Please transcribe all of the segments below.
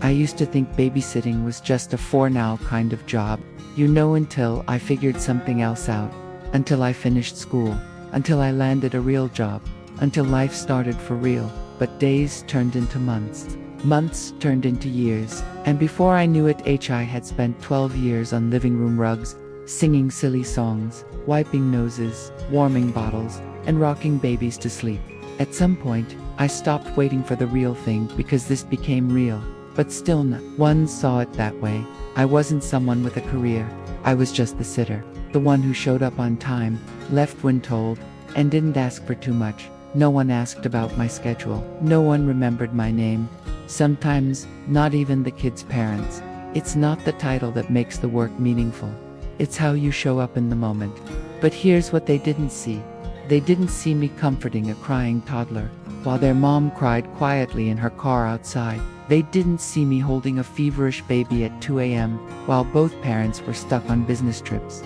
I used to think babysitting was just a for now kind of job, until I figured something else out, until I finished school, until I landed a real job, until life started for real. But days turned into months. Months turned into years, and before I knew it, I had spent 12 years on living room rugs, singing silly songs, wiping noses, warming bottles, and rocking babies to sleep. At some point, I stopped waiting for the real thing because this became real. But still no one saw it that way. I wasn't someone with a career. I was just the sitter, the one who showed up on time, left when told, and didn't ask for too much. No one asked about my schedule. No one remembered my name. Sometimes, not even the kids' parents. It's not the title that makes the work meaningful. It's how you show up in the moment. But here's what they didn't see. They didn't see me comforting a crying toddler, while their mom cried quietly in her car outside. They didn't see me holding a feverish baby at 2 a.m. while both parents were stuck on business trips.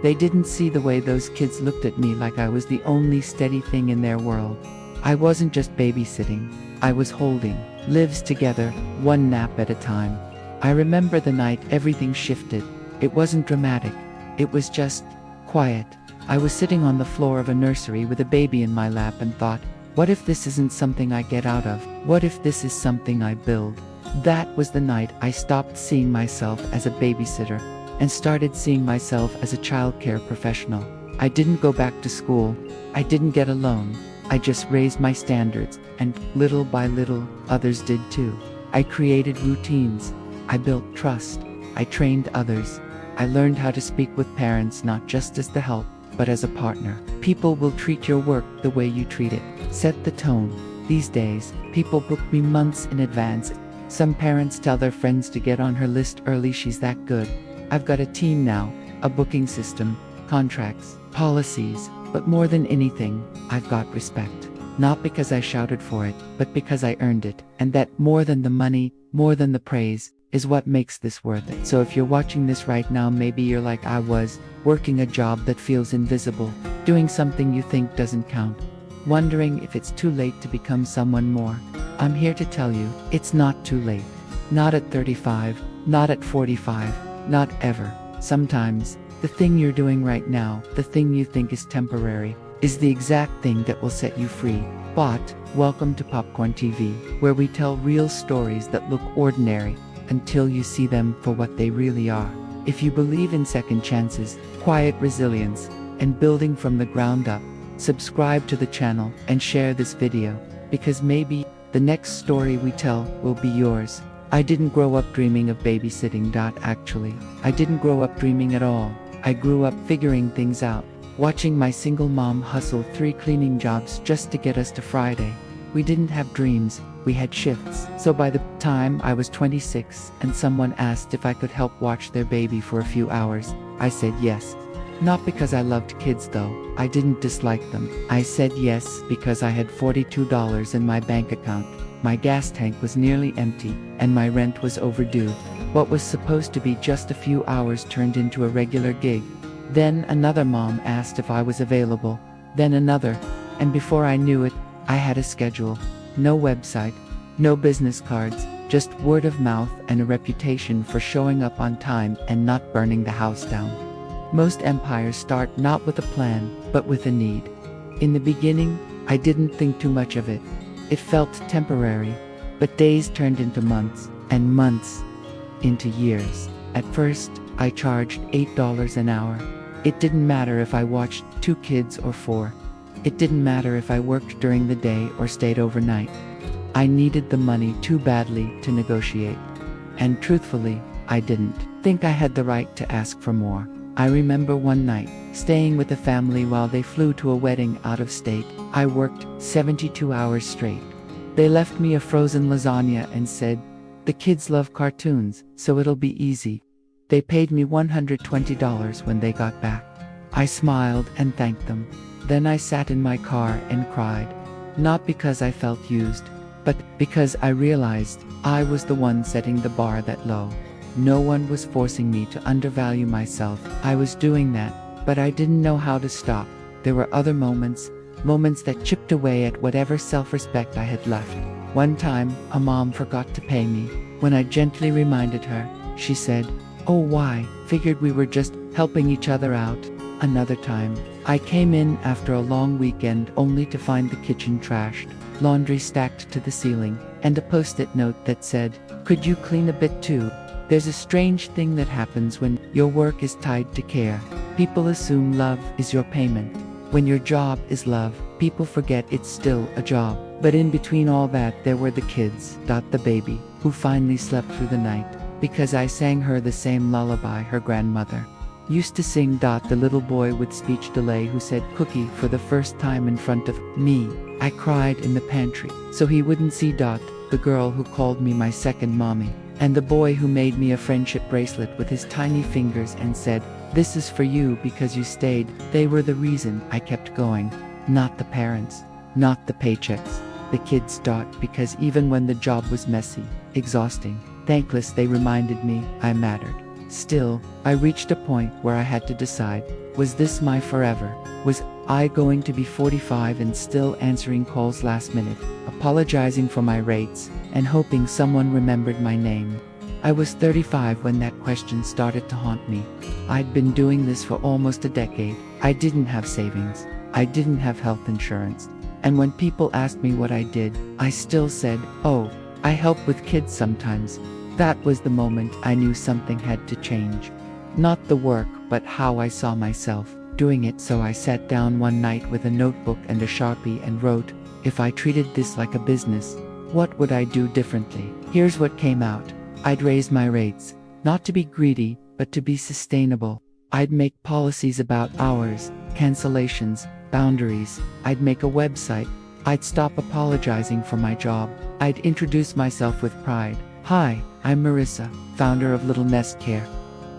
They didn't see the way those kids looked at me like I was the only steady thing in their world. I wasn't just babysitting. I was holding lives together, one nap at a time. I remember the night everything shifted. It wasn't dramatic. It was just quiet. I was sitting on the floor of a nursery with a baby in my lap and thought, what if this isn't something I get out of? What if this is something I build? That was the night I stopped seeing myself as a babysitter and started seeing myself as a childcare professional. I didn't go back to school. I didn't get a loan. I just raised my standards, and little by little, others did too. I created routines. I built trust. I trained others. I learned how to speak with parents not just as the help, but as a partner. People will treat your work the way you treat it. Set the tone. These days, people book me months in advance. Some parents tell their friends to get on her list early, she's that good. I've got a team now, a booking system, contracts, policies, but more than anything, I've got respect. Not because I shouted for it, but because I earned it. And that more than the money, more than the praise, is what makes this worth it. So if you're watching this right now, maybe you're like I was, working a job that feels invisible, doing something you think doesn't count, wondering if it's too late to become someone more. I'm here to tell you, it's not too late. Not at 35, not at 45, not ever. Sometimes, the thing you're doing right now, the thing you think is temporary, is the exact thing that will set you free. But, welcome to Popcorn TV, where we tell real stories that look ordinary until you see them for what they really are. If you believe in second chances, quiet resilience, and building from the ground up, subscribe to the channel and share this video, because maybe the next story we tell will be yours. I didn't grow up dreaming of babysitting. Actually, I didn't grow up dreaming at all. I grew up figuring things out, watching my single mom hustle 3 cleaning jobs just to get us to Friday. We didn't have dreams, we had shifts. So by the time I was 26 and someone asked if I could help watch their baby for a few hours, I said yes. Not because I loved kids though, I didn't dislike them. I said yes because I had $42 in my bank account, my gas tank was nearly empty, and my rent was overdue. What was supposed to be just a few hours turned into a regular gig. Then another mom asked if I was available, then another, and before I knew it, I had a schedule. No website, no business cards, just word of mouth and a reputation for showing up on time and not burning the house down. Most empires start not with a plan, but with a need. In the beginning, I didn't think too much of it. It felt temporary, but days turned into months, and months into years. At first, I charged $8 an hour. It didn't matter if I watched 2 kids or 4. It didn't matter if I worked during the day or stayed overnight. I needed the money too badly to negotiate. And truthfully, I didn't think I had the right to ask for more. I remember one night, staying with a family while they flew to a wedding out of state. I worked 72 hours straight. They left me a frozen lasagna and said, "The kids love cartoons, so it'll be easy." They paid me $120 when they got back. I smiled and thanked them. Then I sat in my car and cried. Not because I felt used, but because I realized I was the one setting the bar that low. No one was forcing me to undervalue myself. I was doing that, but I didn't know how to stop. There were other moments that chipped away at whatever self-respect I had left. One time, a mom forgot to pay me. When I gently reminded her, she said, "Oh, why? Figured we were just helping each other out." Another time, I came in after a long weekend only to find the kitchen trashed, laundry stacked to the ceiling, and a post-it note that said, "Could you clean a bit too?" There's a strange thing that happens when your work is tied to care. People assume love is your payment. When your job is love, people forget it's still a job. But in between all that, there were the kids, the baby, who finally slept through the night, because I sang her the same lullaby her grandmother used to sing. The little boy with speech delay who said cookie for the first time in front of me. I cried in the pantry, so he wouldn't see the girl who called me my second mommy, and the boy who made me a friendship bracelet with his tiny fingers and said, "This is for you because you stayed." They were the reason I kept going, not the parents, not the paychecks, the kids. Because even when the job was messy, exhausting, thankless, they reminded me I mattered. Still, I reached a point where I had to decide, was this my forever? Was I going to be 45 and still answering calls last minute, apologizing for my rates, and hoping someone remembered my name? I was 35 when that question started to haunt me. I'd been doing this for almost a decade. I didn't have savings. I didn't have health insurance. And when people asked me what I did, I still said, "Oh, I help with kids sometimes." That was the moment I knew something had to change. Not the work, but how I saw myself doing it. So I sat down one night with a notebook and a Sharpie and wrote, if I treated this like a business, what would I do differently? Here's what came out. I'd raise my rates, not to be greedy, but to be sustainable. I'd make policies about hours, cancellations, boundaries. I'd make a website. I'd stop apologizing for my job. I'd introduce myself with pride. "Hi, I'm Marissa, founder of Little Nest Care."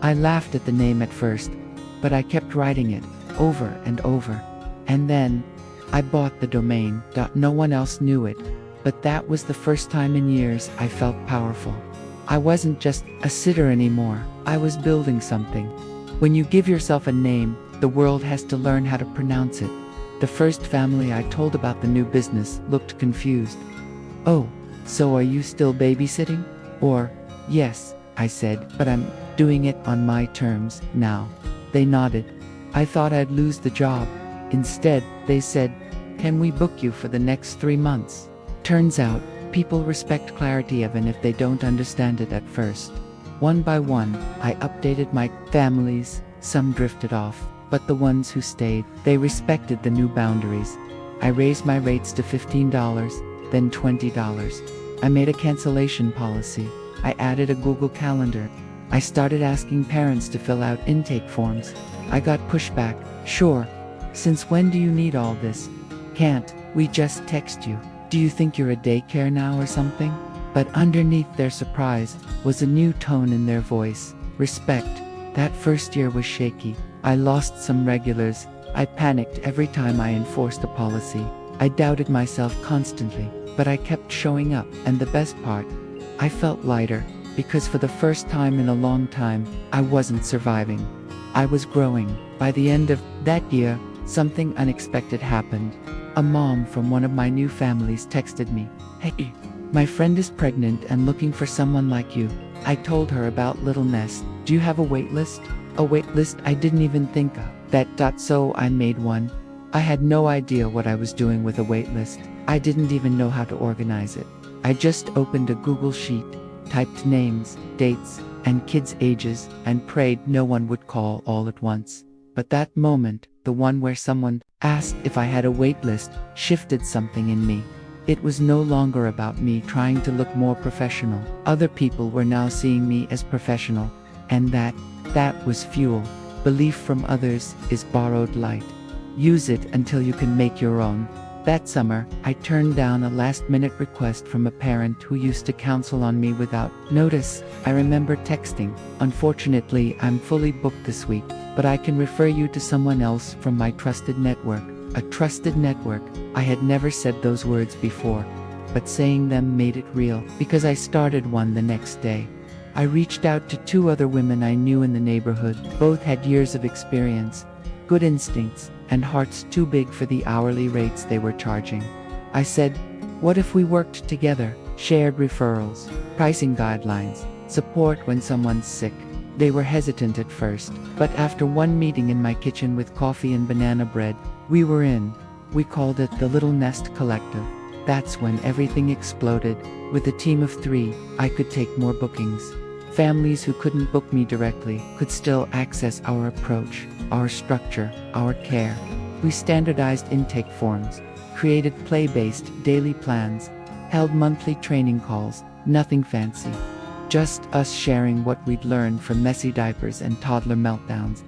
I laughed at the name at first, but I kept writing it over and over. And then I bought the domain. No one else knew it, but that was the first time in years I felt powerful. I wasn't just a sitter anymore. I was building something. When you give yourself a name, the world has to learn how to pronounce it. The first family I told about the new business looked confused. "Oh, so are you still babysitting?" Or, "Yes," I said, "but I'm doing it on my terms now." They nodded. I thought I'd lose the job. Instead, they said, "Can we book you for the next 3 months?" Turns out, people respect clarity even if they don't understand it at first. One by one, I updated my families. Some drifted off, but the ones who stayed, they respected the new boundaries. I raised my rates to $15, then $20. I made a cancellation policy. I added a Google Calendar. I started asking parents to fill out intake forms. I got pushback. "Sure. Since when do you need all this?" "Can't. We just text you. Do you think you're a daycare now or something?" But underneath their surprise was a new tone in their voice. Respect. That first year was shaky. I lost some regulars. I panicked every time I enforced a policy. I doubted myself constantly, but I kept showing up. And the best part, I felt lighter, because for the first time in a long time, I wasn't surviving. I was growing. By the end of that year, something unexpected happened. A mom from one of my new families texted me, "Hey, my friend is pregnant and looking for someone like you." I told her about Little Nest. "Do you have a waitlist?" A waitlist I didn't even think of that. So I made one. I had no idea what I was doing with a waitlist. I didn't even know how to organize it. I just opened a Google Sheet, typed names, dates, and kids' ages, and prayed no one would call all at once. But that moment, the one where someone asked if I had a waitlist, shifted something in me. It was no longer about me trying to look more professional. Other people were now seeing me as professional, and that was fuel. Belief from others is borrowed light. Use it until you can make your own. That summer, I turned down a last-minute request from a parent who used to counsel on me without notice. I remember texting, "Unfortunately, I'm fully booked this week, but I can refer you to someone else from my trusted network." A trusted network. I had never said those words before, but saying them made it real, because I started one the next day. I reached out to 2 other women I knew in the neighborhood. Both had years of experience, good instincts, and hearts too big for the hourly rates they were charging. I said, "What if we worked together?" shared referrals, pricing guidelines, support when someone's sick. They were hesitant at first, but after one meeting in my kitchen with coffee and banana bread, we were in. We called it the Little Nest Collective. That's when everything exploded. With a team of 3, I could take more bookings. Families who couldn't book me directly could still access our approach, our structure, our care. We standardized intake forms, created play-based daily plans, held monthly training calls, nothing fancy. Just us sharing what we'd learned from messy diapers and toddler meltdowns.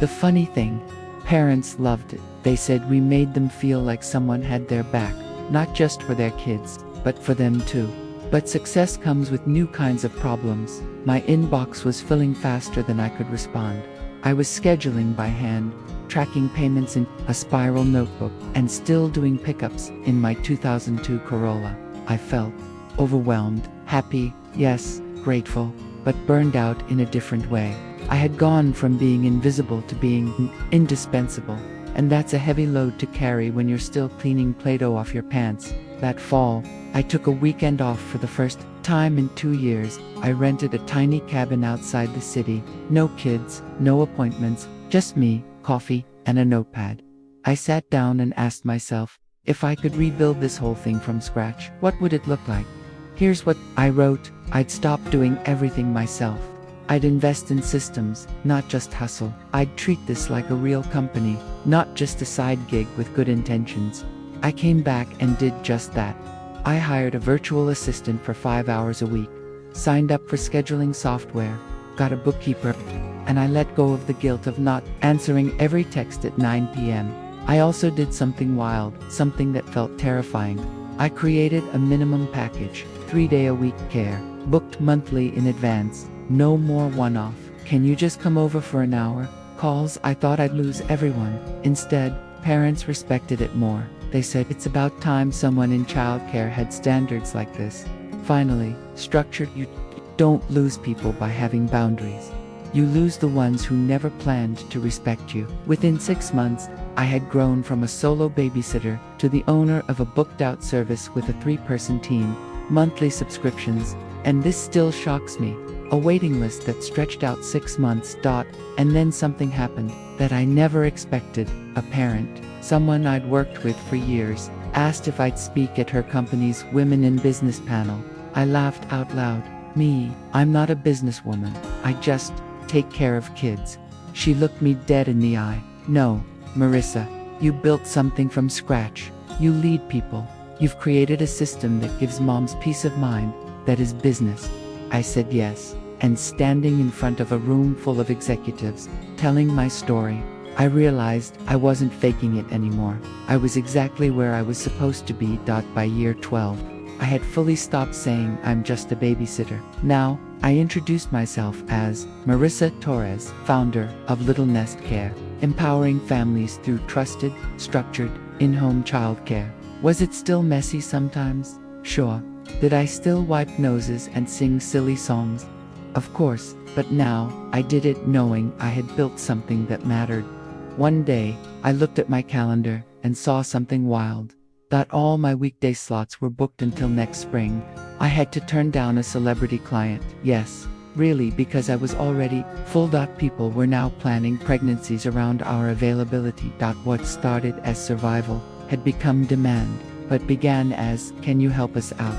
The funny thing, parents loved it. They said we made them feel like someone had their back, not just for their kids, but for them too. But success comes with new kinds of problems. My inbox was filling faster than I could respond. I was scheduling by hand, tracking payments in a spiral notebook, and still doing pickups in my 2002 Corolla. I felt overwhelmed, happy, yes, grateful, but burned out in a different way. I had gone from being invisible to being indispensable, and that's a heavy load to carry when you're still cleaning Play-Doh off your pants. That fall, I took a weekend off for the first time in 2 years. I rented a tiny cabin outside the city. No kids, no appointments, just me, coffee, and a notepad. I sat down and asked myself, if I could rebuild this whole thing from scratch, what would it look like? Here's what I wrote. I'd stop doing everything myself. I'd invest in systems, not just hustle. I'd treat this like a real company, not just a side gig with good intentions. I came back and did just that. I hired a virtual assistant for 5 hours a week, signed up for scheduling software, got a bookkeeper, and I let go of the guilt of not answering every text at 9 p.m. I also did something wild, something that felt terrifying. I created a minimum package, 3-day-a-week care, booked monthly in advance, no more one-off. Can you just come over for an hour? Calls. I thought I'd lose everyone. Instead, parents respected it more. They said it's about time someone in childcare had standards like this. Finally, structured. You don't lose people by having boundaries. You lose the ones who never planned to respect you. Within 6 months, I had grown from a solo babysitter to the owner of a booked-out service with a 3-person team, monthly subscriptions, and this still shocks me. A waiting list that stretched out 6 months. And then something happened that I never expected. A parent, someone I'd worked with for years, asked if I'd speak at her company's Women in Business panel. I laughed out loud. Me, I'm not a businesswoman. I just take care of kids. She looked me dead in the eye. No, Marissa, you built something from scratch. You lead people. You've created a system that gives moms peace of mind. That is business. I said yes, and standing in front of a room full of executives, telling my story, I realized I wasn't faking it anymore. I was exactly where I was supposed to be. By year 12, I had fully stopped saying I'm just a babysitter. Now, I introduced myself as Marissa Torres, founder of Little Nest Care, empowering families through trusted, structured, in-home childcare. Was it still messy sometimes? Sure. Did I still wipe noses and sing silly songs? Of course, but now, I did it knowing I had built something that mattered. One day, I looked at my calendar and saw something wild. That all my weekday slots were booked until next spring. I had to turn down a celebrity client. Yes, really, because I was already full. People were now planning pregnancies around our availability. What started as survival had become demand, but began as, can you help us out?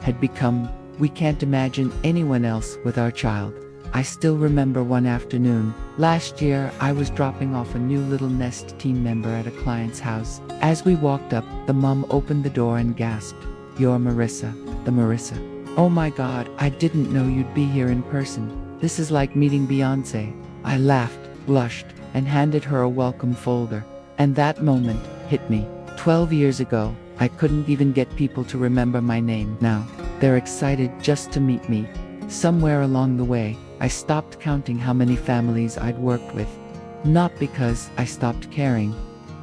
Had become, we can't imagine anyone else with our child. I still remember one afternoon, last year, I was dropping off a new Little Nest team member at a client's house. As we walked up, the mom opened the door and gasped, "You're Marissa, the Marissa. Oh my God, I didn't know you'd be here in person. This is like meeting Beyonce." I laughed, blushed, and handed her a welcome folder. And that moment hit me. 12 years ago, I couldn't even get people to remember my name. Now, they're excited just to meet me. Somewhere along the way, I stopped counting how many families I'd worked with. Not because I stopped caring,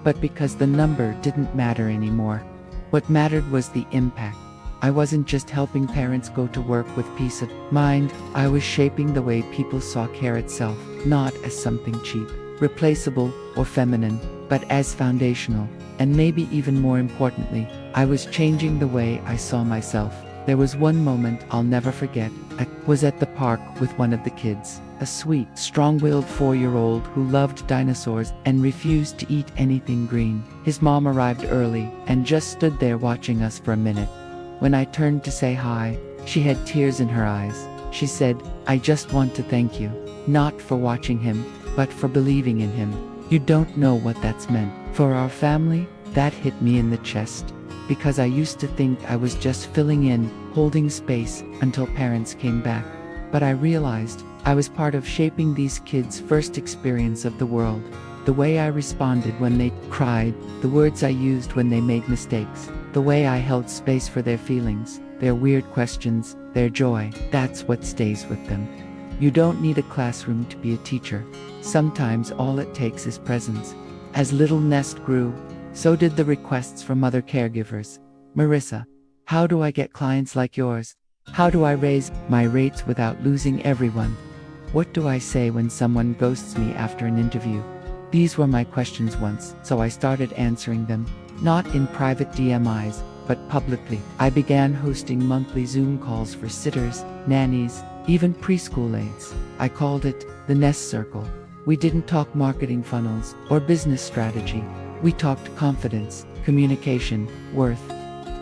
but because the number didn't matter anymore. What mattered was the impact. I wasn't just helping parents go to work with peace of mind, I was shaping the way people saw care itself, not as something cheap, replaceable, or feminine, but as foundational. And maybe even more importantly, I was changing the way I saw myself. There was one moment I'll never forget. I was at the park with one of the kids, a sweet, strong-willed 4-year-old who loved dinosaurs and refused to eat anything green. His mom arrived early and just stood there watching us for a minute. When I turned to say hi, she had tears in her eyes. She said, "I just want to thank you, not for watching him, but for believing in him. You don't know what that's meant." For our family, that hit me in the chest, because I used to think I was just filling in, holding space until parents came back. But I realized I was part of shaping these kids' first experience of the world. The way I responded when they cried, the words I used when they made mistakes, the way I held space for their feelings, their weird questions, their joy, that's what stays with them. You don't need a classroom to be a teacher. Sometimes all it takes is presence. As Little Nest grew, so did the requests from other caregivers. "Marissa, how do I get clients like yours? How do I raise my rates without losing everyone? What do I say when someone ghosts me after an interview?" These were my questions once, so I started answering them, not in private DMIs, but publicly. I began hosting monthly Zoom calls for sitters, nannies, even preschool aides. I called it the Nest Circle. We didn't talk marketing funnels or business strategy. We talked confidence, communication, worth.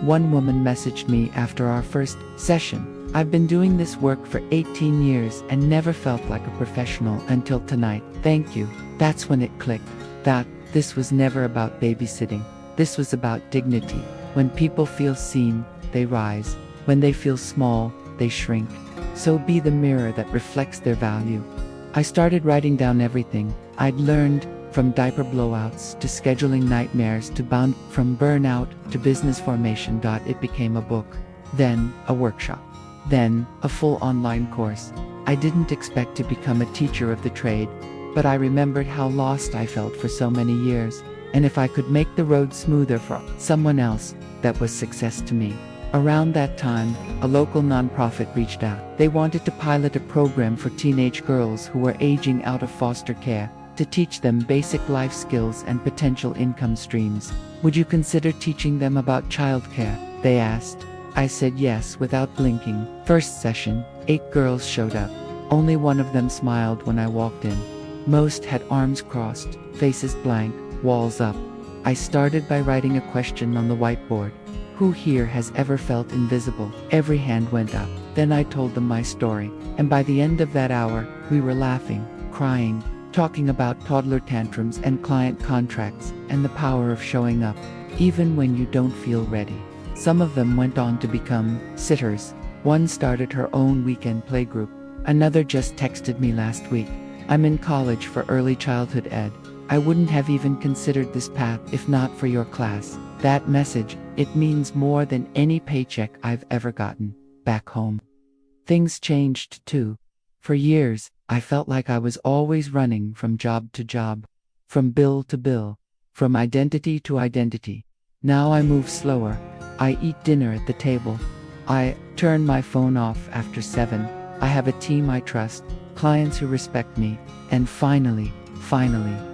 One woman messaged me after our first session, "I've been doing this work for 18 years and never felt like a professional until tonight. Thank you." That's when it clicked. That this was never about babysitting. This was about dignity. When people feel seen, they rise. When they feel small, they shrink. So be the mirror that reflects their value. I started writing down everything I'd learned, from diaper blowouts to scheduling nightmares to from burnout to business formation. It became a book, then a workshop, then a full online course. I didn't expect to become a teacher of the trade, but I remembered how lost I felt for so many years, and if I could make the road smoother for someone else, that was success to me. Around that time, a local nonprofit reached out. They wanted to pilot a program for teenage girls who were aging out of foster care, to teach them basic life skills and potential income streams. "Would you consider teaching them about childcare?" they asked. I said yes without blinking. First session, 8 girls showed up. Only one of them smiled when I walked in. Most had arms crossed, faces blank, walls up. I started by writing a question on the whiteboard. Who here has ever felt invisible? Every hand went up. Then I told them my story, and by the end of that hour, we were laughing, crying, talking about toddler tantrums and client contracts, and the power of showing up, even when you don't feel ready. Some of them went on to become sitters. One started her own weekend playgroup. Another just texted me last week, "I'm in college for early childhood ed. I wouldn't have even considered this path if not for your class." That message, it means more than any paycheck I've ever gotten back home. Things changed too. For years, I felt like I was always running from job to job, from bill to bill, from identity to identity. Now I move slower. I eat dinner at the table. I turn my phone off after 7. I have a team I trust, clients who respect me, and finally,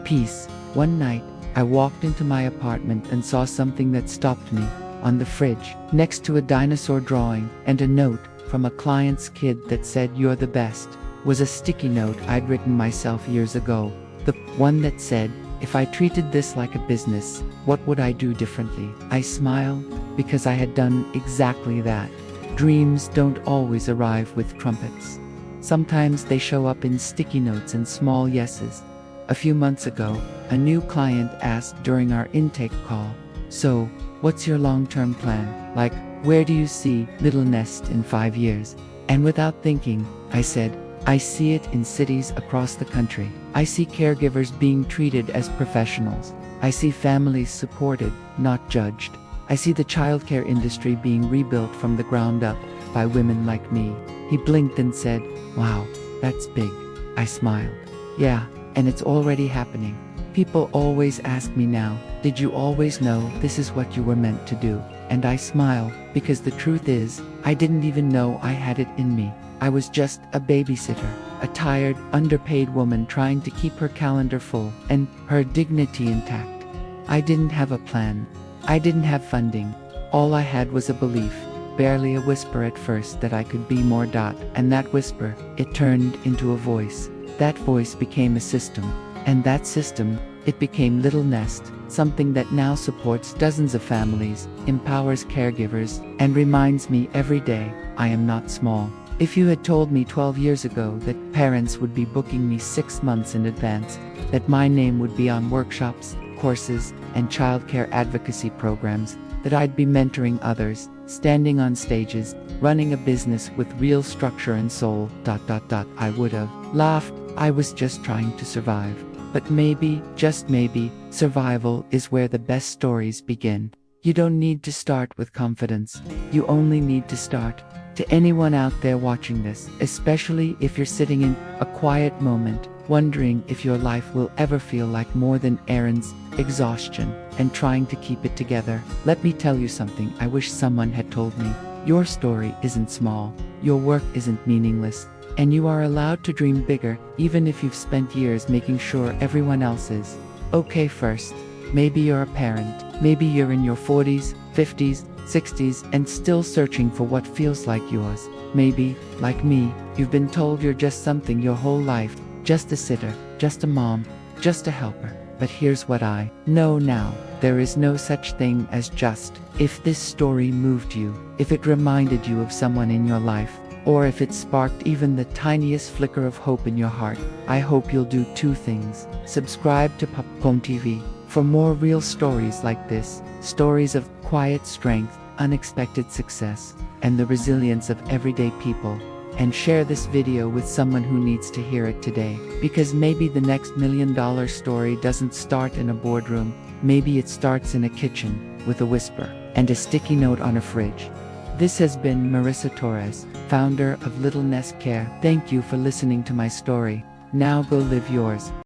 peace. One night, I walked into my apartment and saw something that stopped me. On the fridge, next to a dinosaur drawing and a note from a client's kid that said, "You're the best," was a sticky note I'd written myself years ago. The one that said, "If I treated this like a business, what would I do differently?" I smiled because I had done exactly that. Dreams don't always arrive with trumpets. Sometimes they show up in sticky notes and small yeses. A few months ago, a new client asked during our intake call, "So, what's your long-term plan? Like, where do you see Little Nest in 5 years?" And without thinking, I said, "I see it in cities across the country. I see caregivers being treated as professionals. I see families supported, not judged. I see the childcare industry being rebuilt from the ground up by women like me." He blinked and said, "Wow, that's big." I smiled. "Yeah, and it's already happening. People always ask me now, 'Did you always know this is what you were meant to do?' And I smile, because the truth is, I didn't even know I had it in me. I was just a babysitter, a tired, underpaid woman trying to keep her calendar full and her dignity intact. I didn't have a plan. I didn't have funding. All I had was a belief. barely a whisper at first that I could be more. And that whisper, it turned into a voice. That voice became a system. And that system, it became Little Nest, something that now supports dozens of families, empowers caregivers, and reminds me every day, I am not small. If you had told me 12 years ago that parents would be booking me 6 months in advance, that my name would be on workshops, courses, and childcare advocacy programs, that I'd be mentoring others, standing on stages, running a business with real structure and soul, I would have laughed. I was just trying to survive. But maybe, just maybe, survival is where the best stories begin. You don't need to start with confidence. You only need to start. To anyone out there watching this, especially if you're sitting in a quiet moment, wondering if your life will ever feel like more than errands, exhaustion, and trying to keep it together, let me tell you something I wish someone had told me. Your story isn't small. Your work isn't meaningless. And you are allowed to dream bigger, even if you've spent years making sure everyone else is okay first. Maybe you're a parent. Maybe you're in your 40s, 50s, 60s, and still searching for what feels like yours. Maybe, like me, you've been told you're just something your whole life, just a sitter, just a mom, just a helper. But here's what I know now. There is no such thing as just. If this story moved you, if it reminded you of someone in your life, or if it sparked even the tiniest flicker of hope in your heart, I hope you'll do 2 things. Subscribe to Popcorn TV for more real stories like this, stories of quiet strength, unexpected success, and the resilience of everyday people. And share this video with someone who needs to hear it today, because maybe the next $1 million story doesn't start in a boardroom. Maybe it starts in a kitchen, with a whisper, and a sticky note on a fridge. This has been Marissa Torres, founder of Little Nest Care. Thank you for listening to my story. Now go live yours.